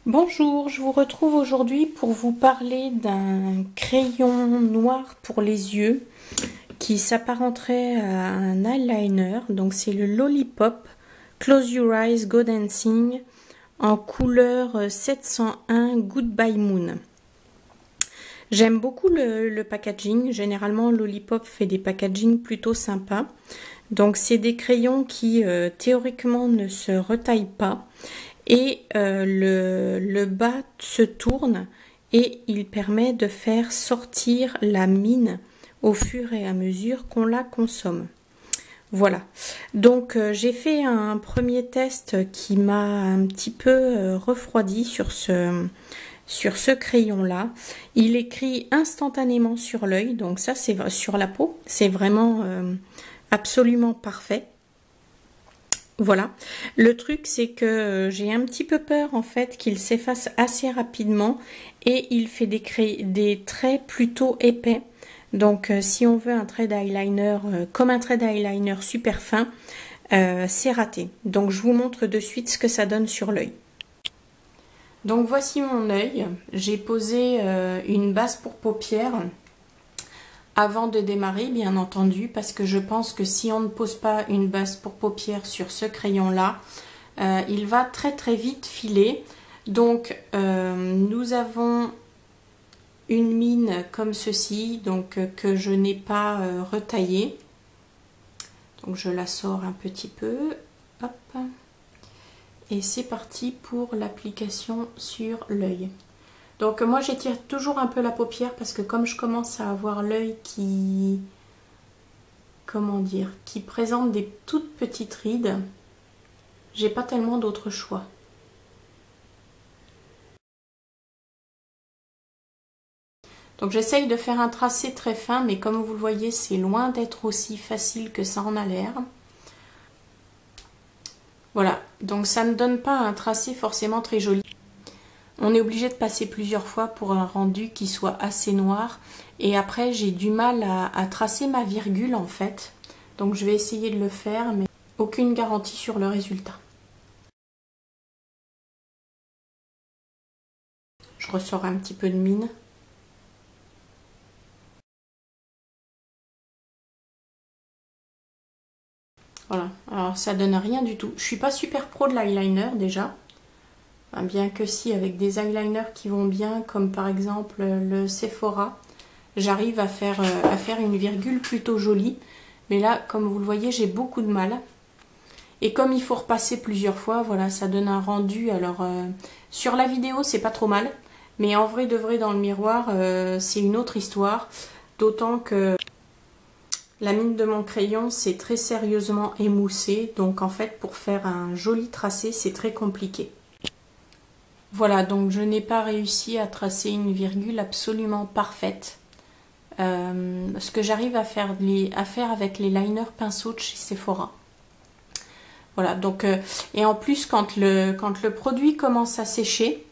Bonjour, je vous retrouve aujourd'hui pour vous parler d'un crayon noir pour les yeux qui s'apparenterait à un eyeliner. Donc c'est le Lollipop Close Your Eyes Go Dancing en couleur 701 Goodbye Moon. J'aime beaucoup le packaging. Généralement, Lollipop fait des packagings plutôt sympas. Donc c'est des crayons qui théoriquement ne se retaillent pas. Et le bas se tourne et il permet de faire sortir la mine au fur et à mesure qu'on la consomme. Voilà, donc j'ai fait un premier test qui m'a un petit peu refroidi sur ce crayon-là. Il écrit instantanément sur l'œil, donc ça c'est sur la peau, c'est vraiment absolument parfait. Voilà, le truc c'est que j'ai un petit peu peur en fait qu'il s'efface assez rapidement et il fait des traits plutôt épais. Donc si on veut un trait d'eyeliner comme un trait d'eyeliner super fin, c'est raté. Donc je vous montre de suite ce que ça donne sur l'œil. Donc voici mon œil, j'ai posé une base pour paupières avant de démarrer, bien entendu, parce que je pense que si on ne pose pas une base pour paupières sur ce crayon-là, il va très très vite filer. Donc, nous avons une mine comme ceci, donc que je n'ai pas retaillée. Donc, je la sors un petit peu. Hop. Et c'est parti pour l'application sur l'œil. Donc moi j'étire toujours un peu la paupière parce que comme je commence à avoir l'œil qui, comment dire, qui présente des toutes petites rides, j'ai pas tellement d'autres choix. Donc j'essaye de faire un tracé très fin, mais comme vous le voyez, c'est loin d'être aussi facile que ça en a l'air. Voilà, donc ça ne donne pas un tracé forcément très joli. On est obligé de passer plusieurs fois pour un rendu qui soit assez noir. Et après, j'ai du mal à tracer ma virgule en fait. Donc je vais essayer de le faire, mais aucune garantie sur le résultat. Je ressors un petit peu de mine. Voilà, alors ça donne rien du tout. Je suis pas super pro de l'eyeliner déjà. Bien que si, avec des eyeliners qui vont bien, comme par exemple le Sephora, j'arrive à faire une virgule plutôt jolie. Mais là, comme vous le voyez, j'ai beaucoup de mal. Et comme il faut repasser plusieurs fois, voilà, ça donne un rendu. Alors, sur la vidéo, c'est pas trop mal. Mais en vrai de vrai, dans le miroir, c'est une autre histoire. D'autant que la mine de mon crayon, c'est très sérieusement émoussé. Donc, en fait, pour faire un joli tracé, c'est très compliqué. Voilà, donc je n'ai pas réussi à tracer une virgule absolument parfaite. Ce que j'arrive à faire avec les liners pinceaux de chez Sephora. Voilà, donc et en plus quand le produit commence à sécher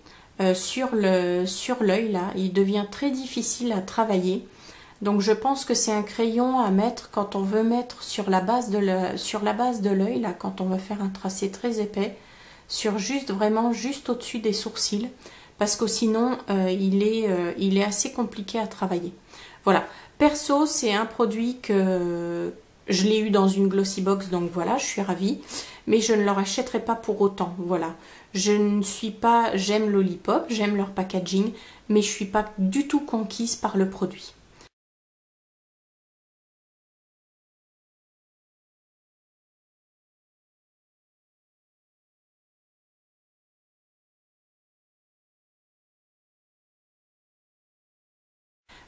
sur l'œil là, il devient très difficile à travailler. Donc je pense que c'est un crayon à mettre quand on veut mettre sur la base de l'œil là, quand on veut faire un tracé très épais, vraiment juste au-dessus des sourcils, parce que sinon il est assez compliqué à travailler. Voilà, perso c'est un produit que je l'ai eu dans une glossy box, donc voilà, je suis ravie, mais je ne leur achèterai pas pour autant, voilà. Je ne suis pas, j'aime Lollipop, j'aime leur packaging, mais je ne suis pas du tout conquise par le produit.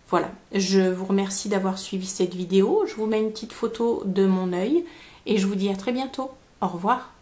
Voilà, je vous remercie d'avoir suivi cette vidéo. Je vous mets une petite photo de mon œil et je vous dis à très bientôt. Au revoir.